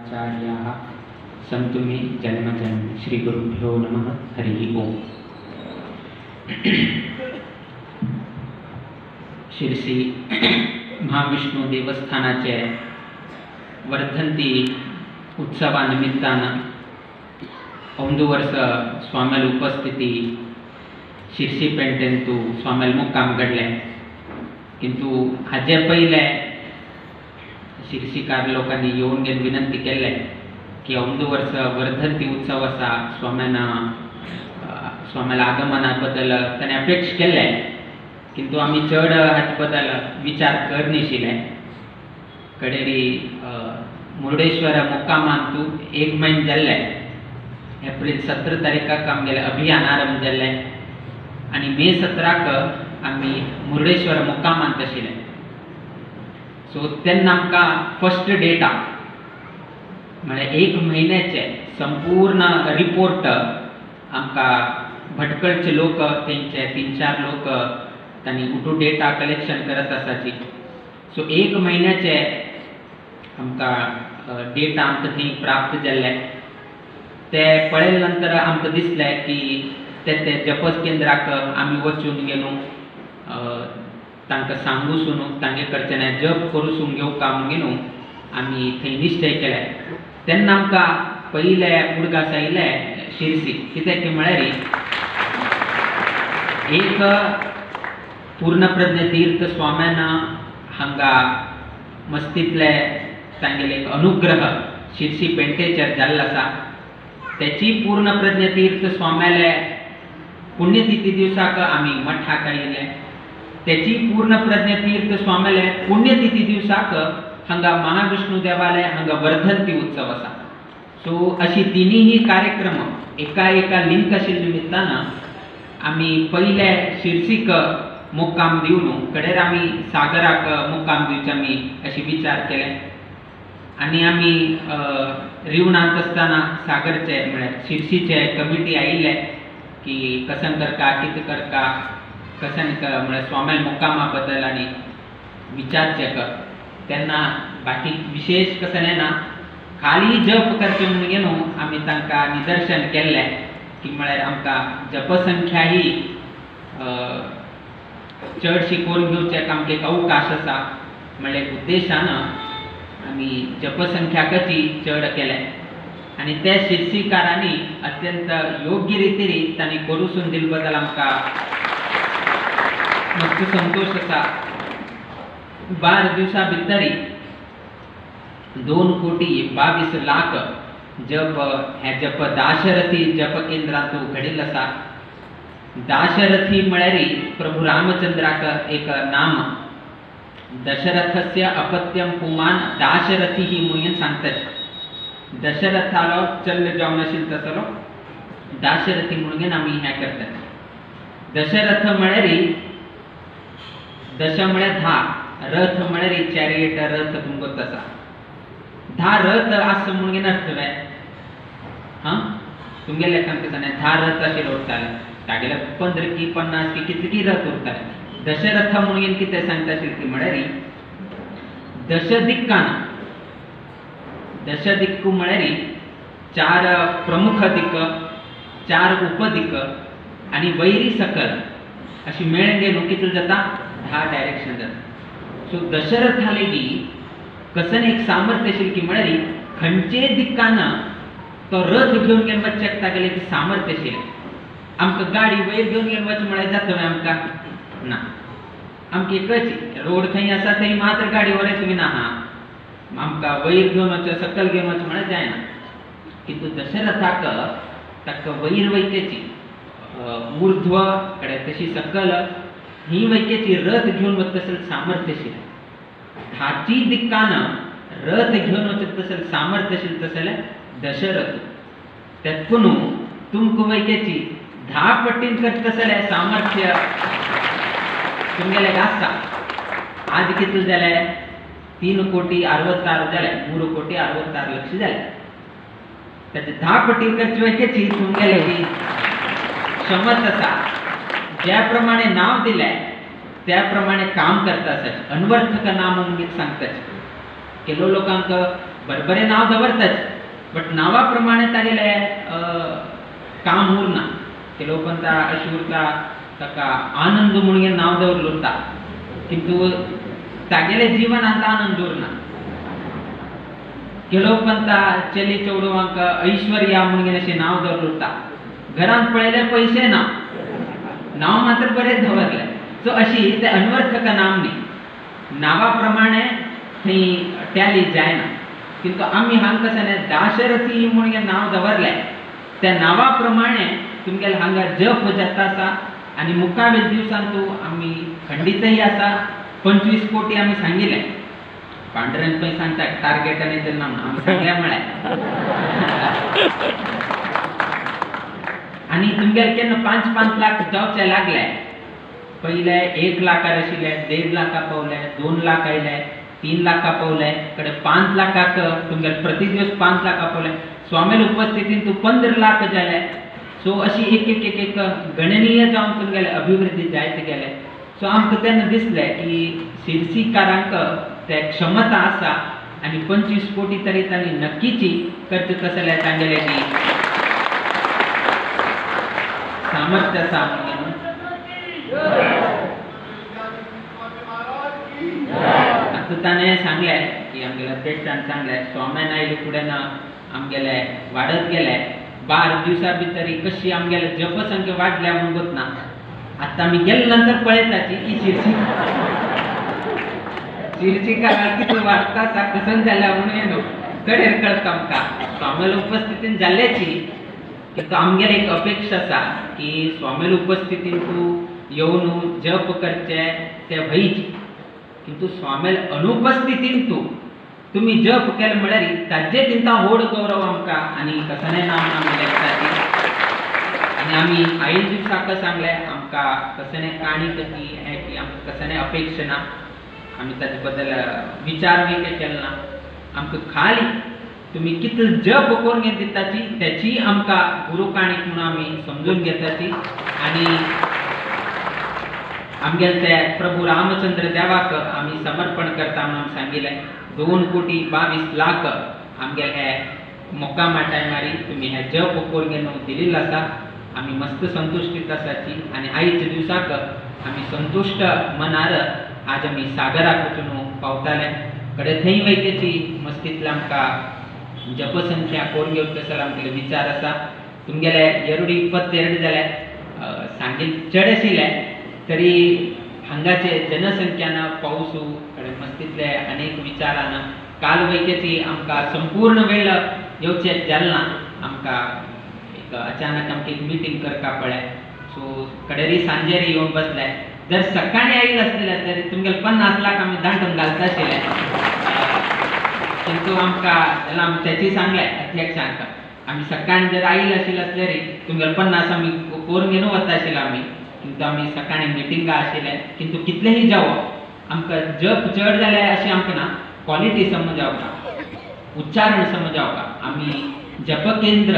शंकराचार्याः सन्तु मे जन्मजन्म श्रीगुरुभ्यो नमः हरिः ओम्। शिरसी महाविष्णू देवस्थानाचे वर्धंती उत्सवानिमित्तानं ಒಂದು ವರ್ಷ स्वाम्याल उपस्थिती शिरसी पेंटेंतू स्वाम्याल मुक्काम घडले, किंतु हाजे पयले शिरसीकार लोकांनी येवन घेवन विनंती केले की ಒಂದು वर्ष वर्धंती उत्सव आसा, स्वाम्याल आगमना बद्दल ताणें अपेक्षा केले, किंतु आमी चड हाचे बद्दल विचार करनाशिल्ले। कडेरी मुर्डेश्वर मुक्कामांतू 1 म्हयनो जाल्ले, एप्रिल 17 तारीखाक आमगेले अभियान आरंभ जाल्ले आनी मे 17क आमी मुर्डेश्वर मुक्कामांत आशिल्ले। सो तेन्ना आमकां फर्स्ट डेटा म्हळ्यार 1 म्हयन्याचे संपूर्ण रिपोर्ट आमकां भटकळचे लोक तेंचे 3-4 लोक तांणी उठू डेटा कलेक्शन करत आसाची। सो 1 म्हयन्याचे आमकां डेटा आमकां थंय प्राप्त जाल्ले। ते पळयले नंतर आमकां दिसलें की ते जपस केंद्राक आमी वचून गेलो, तांकां सांगूसून तांगे कडच्यान जप करूसून घेवका म्हूण गेलो आमी थंय निश्चय केले। तेन्ना आमकां पयले उदकास आयले शिरसी, कित्याक म्हळ्यार एक पूर्णप्रज्ञ तीर्थ स्वाम्यान हांगा मस्तींतले तांगेले एक अनुग्रह शिरसी पेंटेचेर जाल्लो आसा। त्याची पूर्णप्रज्ञ तीर्थ स्वाम्याले पुण्यतिथी दिवसाक आमी मठाक आयिल्ले, त्याची पूर्णप्रज्ञ तीर्थ स्वाम्याले पुण्यतिथी दिवसाक हांगा महाविष्णू देवालय हांगा वर्धंती उत्सव आसा। सो अशी तिनीही कार्यक्रम एका लिंक आशिल्ल्या निमित्तानं आमी पयले शिरसीक मुक्काम दिवन कडेर आमी सागराक मुक्काम दिवचे आमी अशी विचार केले। आनी आमी रिवणांत आसतना सागरचे म्हळ्यार शिरसीचे कमिटी आयिल्ले की कसन करता कितें करता कसन म्हळ्यार स्वाम्याल मुक्कामा बद्दल आनी विचारचे कर। तेन्ना बाकी विशेष कसन येना, खाली जप करचे म्हणून गेलो आमी तांकां निदर्शन केल्लें की म्हळ्यार आमकां जपसंख्या ही चडशी करून घेवचेक आमकां एक अवकाश आसा म्हळ्यार उद्देशान आमी जपसंख्याकाची चड केले आनी ते शिरसीकारांनी अत्यंत योग्य रितीन तांणी करूसून दिले बद्दल आमकां मस्त संतोष आसा। 12 दिवसां भितर 2,22,00,000 जप हे जप दाशरथी जप केंद्रांत घडिल्लो आसा। दाशरथी म्हळ्यार प्रभू रामचंद्राक एक नाम, दशरथस्य अपत्यम पुमान दाशरथी ही म्हणून सांगतात। दशरथालो चल्ल जावन आशिल्लो तसलो दाशरथी म्हणून आमी हें करतात। दशरथ म्हळ्यार दश म्हळ्यार 10, रथ म्हळ्यार चॅरियट रथ तुमकां तसा 10 रथ आस म्हणून अर्थ वे तुमगे लेखान कसा 10 रथ अशें उरताले, तागेले 15 की 50 की कितकी रथ उरताले। दशरथ म्हणून कितें सांगता आशिल्लें की म्हळ्यार दशदिक्कू म्हळ्यार 4 प्रमुख दिक्क, 4 उपदिक्क आनी वैरी सकल अशी मेळून गेलो कितले जाता 10 डायरेक्शन जाता। सो दशरथा लेगी कसन एक सामर्थ्य आशिल्लें की म्हळ्यार खंयचे दिक्कान तो रथ घेवन गेवन वचचेक तागेलें एक सामर्थ्य आशिल्लें। आमकां गाडी वयर घेवन गेवन वच म्हळ्यार जाता आमकां ना, आमकां एकच रोड खंय आसा थंय मात्र गाडी वरच बीन आहा, आमकां वयर घेवन वच सकल घेवन वच म्हळ्यार जायना। किंतु दशरथाक ताका वयर वयकेची ऊर्ध्व कडेन तशी सकल ही वयकेची रथ घेवन वच तसलें सामर्थ्य आशिल्लें। 10 दिक्कान रथ घेवन वच तसलें सामर्थ्य आशिल्लें तसलें दशरथ। तेतून तुमकां वयकेची 10 पटीन करता तसलें सामर्थ्य तुमगेले आसा। आज कितले जाले 3,66,000 जाले, 3,66,00,000 जाले। त्याचे 10 पटीन करचे वयकेची तुमगेले ही क्षमता आसा। ज्या प्रमाणे नाव दिलें त्याप्रमाणे काम करता आसत। अनवर्थक नाम म्हणून सांगतात केलो लोकांक बरोबरे नाव दवरताच बट नावाप्रमाणे तागेले काम उरना ಕೆಲವೊಬ್ಬಂತ ಅಶೂರ್ತ ತಕ್ಕ ಆನಂದ ಮುಣಿಗೆ ನಾವ್ ದವರ್ಲುರ್ತ किंतु तागेले जीवन आता आनंद उरना ಕೆಲವೊಬ್ಬಂತ चली चौडवांक ऐश्वर्या मुणगे अशें नाव दवरलुर्ता घरांत पळयले पैसे ना नाव मात्र बरेच दवरले सो अशी ते अनवर्थक नाम न्ही नावा प्रमाणे थंय टॅली जायना किंतु आमी हांगा कशें दाशरथी मुणगे नाव दवरले त्या नावा प्रमाणे तुमगेले हांगा जप जाता आसा आनी मुखावेल दिवसांतू आमी खंडीतही आसा 25 कोटी आमी सांगिल्ले पांडुरंग पळय सांगता टार्गेट आनी तें ना आमी सांगल्या म्हळ्यार आनी तुमगेले केन्ना 5-5 लाख जावचे लागले पहिले 1 लाखार आशिल्ले 1.5 लाखा पावले 2 लाख आयले 3 लाखा पावले कडे 5 लाखाक तुमगेले प्रति दिवस 5 लाखा पावले स्वामील उपस्थितीन तू 15 लाख जाले सो अशी एक गणनीय जावन तुमगेले अभिवृद्धी जायत गेले सो आमकां तेन्ना दिसलें की शिरसीकारांक ते क्षमता आसा आनी 25 कोटी तरी तांणी नक्कीची खर्च कसले तांगेले की सामर्थ्य आसा आतां ताणें सांगलें की आमगेले अध्यक्षान सांगलें स्वाम्यान आयले फुडें आमगेले वाडत गेले 12 दिवसा भितर कशी आमगेले जपसंख्या वाडल्या म्हूण गोतना आतां आमी गेले नंतर पळयताची की शिरसीकारां कितें वाडटा आसा कसन जाल्या म्हणून न्हू कडेर कळटा आमकां स्वामील उपस्थितीन जाल्ल्याची किंतु आमगेली एक अपेक्षा आसा की स्वामील उपस्थितीन तूं येवन जप करचे ते व्हयची किंतु स्वामील अनुपस्थितीन तूं तुम्ही जप केले म्हळ्यार ताजे चिंता व्हड गौरव आमकां आनी कसले नांव आमी लेखताची आनी आमी आयज दिसाक सांगलें आमकां कसले काणी कशी हें की आमकां कसले अपेक्षा ना आमी ताजे बद्दल विचार बी केले ना आमकां खाली तुमी कितले जप करून दिताची त्याची आमकां गुरू काणीक म्हणून आमी समजून घेताची आनी आमगेले ते प्रभू रामचंद्र देवाक आमी समर्पण करता म्हणून सांगिल्लें 2,22 लाख आमगेले हे मोकामा टायमारी तुमी हे जप करून दिल्लो आसा आमी मस्त संतुश्टीत आसाची आनी आयच्या दिवसाक आमी संतुश्ट मनार आज आमी सागराक वचून पावताले कडे थंय वयतेची मस्तींतले आमकां जपसंख्या करून घेवची आसा आमगेले विचार आसा तुमगेले एरुडी 22 जाले सांगिल्ले चड आशिल्ले तरी हांगाचे जनसंख्यान पावसू कडे मस्तींतले अनेक विचारान काल वयतेची आमकां संपूर्ण वेळ येवचे जालना आमकां एक अचानक आमकां एक मिटींग करपाक पडलें सो कडेरी सांजेरी येवन बसले जर सकाळी आयिल्ले आसलेले तरी तुमगेले 50 लाख आमी दांटून घालता आशिल्ले किंतु आमकां आमी तेची सांगलें अध्यक्षांक आमी सकाळी जर आयिल्ले आशिल्ले आसल्यार तुमगेले 50 आमी करून घेवन वता आशिल्ले आमी किंतु आमी सकाळी मिटिंगा आशिल्ले किंतु कितलेही जावो आमकां जप चड जाले अशें आमकां ना क्वॉलिटी समजावता उच्चारण समजावता आमी जप केंद्र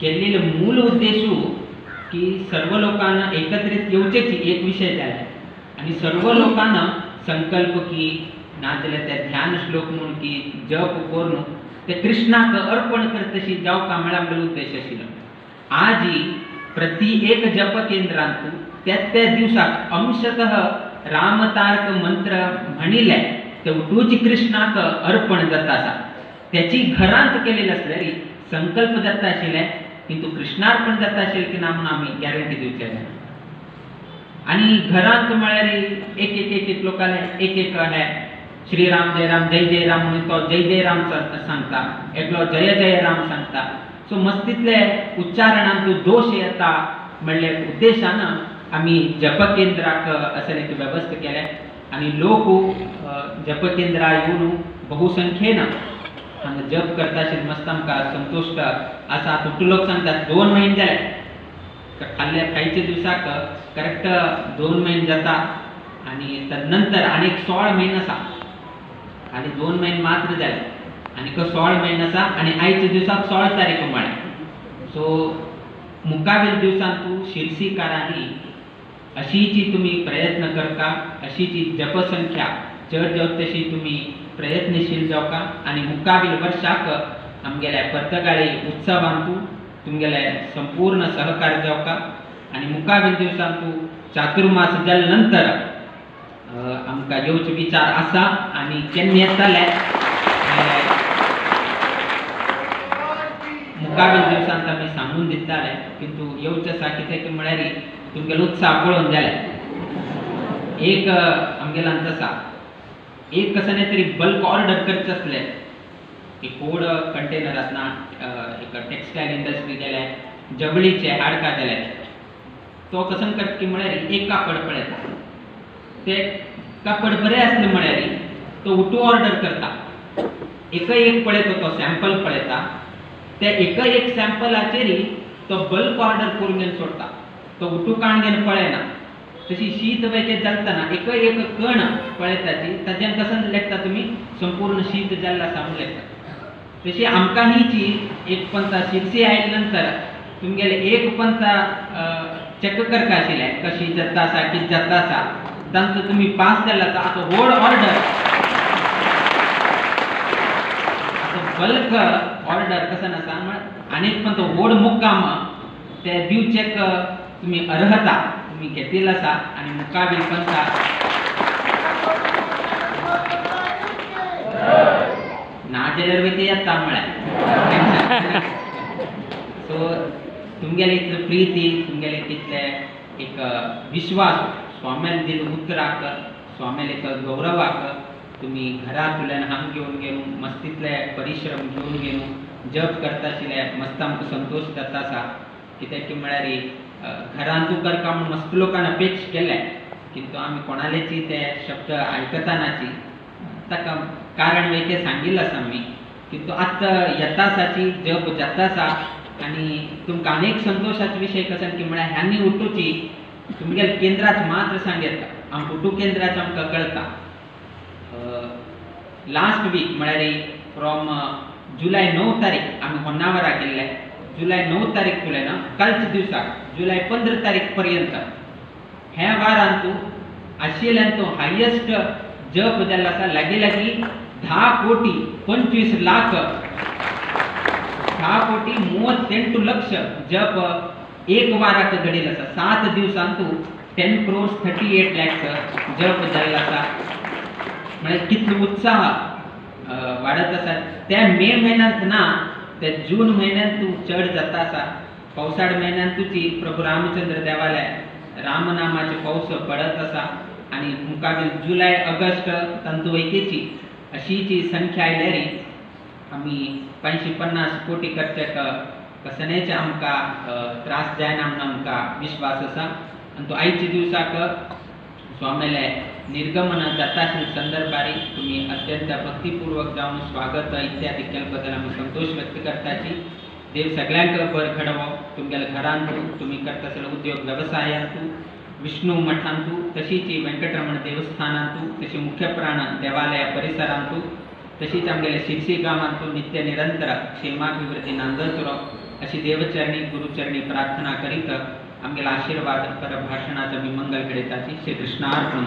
केल्लेलो मूल उद्देशू की सर्व लोकांना एकत्रित येवचेची एक विषय जाले आनी सर्व लोकांना संकल्प की नाजाल्यार ते ध्यान श्लोक म्हणून की जप करून ते कृष्णाक अर्पण करतशी जावका म्हळ्यार आमचो उद्देश आशिल्लो आज प्रति एक जप केंद्रांत त्या दिवसाक अंशतः रामतारक मंत्र म्हणिल्ले ते उठूची कृष्णाक अर्पण जाता आसा त्याची घरांत केलेली आसल्यार संकल्प जाता आशिल्ले किंतु कृष्णार्पण जाता आशिल्ले की ना म्हणून आमी गॅरंटी दिवचे ना आनी घरांत म्हळ्यार एक लोकांले एक हे श्रीराम जय राम म्हणून तो जय राम सांगता एकलो जय राम सांगता सो मस्तीतले उच्चारणांत दोष येता म्हणले उद्देशान आमी जप केंद्राक असले एक वेवस्था केले आनी लोक जप केंद्रा येवन बहुसंख्येन हांगा जप करता आशिल्ले मस्त आमकां संतुश्ट आसा तुट्टू लोक सांगतात 2 म्हयने जाले खाल्ल्या खायच्या दिवसाक करेक्ट 2 म्हयने जाता आनी तदनंतर आनी 16 म्हयने आसा आनी 2 म्हयने मात्र जाले आनी 16 म्हयने आसा आनी आयच्या दिवसाक 16 तारीख म्हळ्यार सो मुखावेल दिवसांतू शिरसीकारांनी अशीची तुम्ही प्रयत्न करता अशीची जपसंख्या चड जावं तशी तुम्ही प्रयत्नशील जावका आणि मुकाबील वर्षाक आमगेल्या प्रत्येकाळी उत्सवांतू तुमगेले संपूर्ण सहकार्य जावका आणि मुकाबील दिवसांतू चातुर्मास जाल नंतर आमकां येवचे विचार आसा आणि केन्ना येताले मुकाबील दिवसांत आमी सांगून दिताले किंतु येवचे आसा कित्याक म्हळ्यार तुमगेलो उत्साह पळोवन जाले एक आमगेलांत आसा एक कसं तरी बल्क ऑर्डर करचे असले एक व्हड कंटेनर आसना एक टेक्सटायल इंडस्ट्री गेले जवळीचे हाडका गेले तो कसं करता की म्हळ्यार एक कापड पळयता ते कापड बरें असले म्हळ्यार तो उठू ऑर्डर करता एक पळयता तो सॅम्पल पळयता त्या एक सॅम्पलाचेर तो बल्क ऑर्डर करून घेवन सोडता तो उठू काण घेवन पळयना तशी शीत वैके जालतना एक कण पळयताची ताच्यान कसं लेखता तुमी संपूर्ण शीत जाल्ला सावन लेखता तशी आमकां ही चीज एक पंता शिरसी आयले नंतर तुमगेले एक पंता चेक करता आशिल्ले कशी जाता आसा कितें जाता आसा तांचो तुमी पास जाल्लो आसा आतां व्हड ऑर्डर बल्क ऑर्डर कसं आसा आनीक पण तो व्हड मुक्काम ते दिवचेक तुमी अर्हता तुमी घेतिल्लो आसा आनी मुकाबील पंथा ना जाल्यार वयते येता म्हळ्यार सो तुमगेले इतले प्रिती तुमगेले तितले एक विश्वास स्वाम्यान दिल उतराक स्वाम्याले एक गौरवाक तुमी घरांतल्यान हांग घेवन गेलो मस्तीतले परिश्रम घेवन गेलो जप करता आशिल्ले मस्त आमकां संतोष जाता आसा कित्याक की म्हळ्यार घरांतू करता म्हूण मस्त लोकांन अपेक्षा केले किंतु आमी कोणालेची ते शब्द आयकतानाची ताका कारण वेगळे सांगिल्लें आसा आमी किंतु आतां येता आसाची जप जाता आसा आनी तुमकां आनीक संतोशाचो विशय कसो की म्हळ्यार ह्यांनी उठूची तुमगेल्या केंद्रात मात्र सांगता आमकां उठू केंद्राचें आमकां कळटा लास्ट वीक म्हळ्यार फ्रॉम जुलय 9 तारीख आमी होन्नावरा गेल्ले जुलय 9 तारीख फुडें ना कालच्या दिवसाक जुलय 15 तारीख पर्यंत ह्या वारांतू आशिल्ल्यान तो हायेस्ट जप जाल्लो आसा लागीं 10 कोटी 25 लाख 10 कोटी 38 लक्ष जप एक वाराक घडिल्लो आसा 7 दिवसांतू 10 crores 38 lakhs जप जाल्लो आसा म्हळ्यार कितलो उत्साह वाडत आसा त्या मे म्हयन्यांत ना त्या जून म्हयन्यांत तूं चड जाता आसा पावसाळ म्हयन्यांत तुजी प्रभू रामचंद्र देवालय रामनामाचे पावस पडत आसा आनी मुखावेल जुलय ऑगस्ट तांतू वैकेची अशी जी संख्या आयल्यार आमी 550 कोटी करचेक कसनेचे आमकां त्रास जायना म्हणून आमकां विश्वास आसा आनी तो आयच्या दिवसाक स्वामेले निर्गमन जाता आशिल्ल्या संदर्भारी तुमी अत्यंत भक्तीपूर्वक जावन स्वागत इत्यादी केले बद्दल आमी संतोष व्यक्त करताची देव सगळ्यांक बर घडवो तुमगेल्या घरांतू तुमी करता आसलेलो उद्योग वेवसायांतू विष्णू मठांतू तशीच वेंकटरमण देवस्थानांतू तशी मुख्य प्राण देवालय परिसरांतू तशीच आमगेल्या शिरसी गांवांतू नित्य निरंतर क्षेमाभिवृद्धी नांदत राव अशी देवचरणी गुरुचरणी प्रार्थना करीत आमगेला आशीर्वाद पर भाषणाचं मी मंगल घडयताची श्री कृष्णार्पण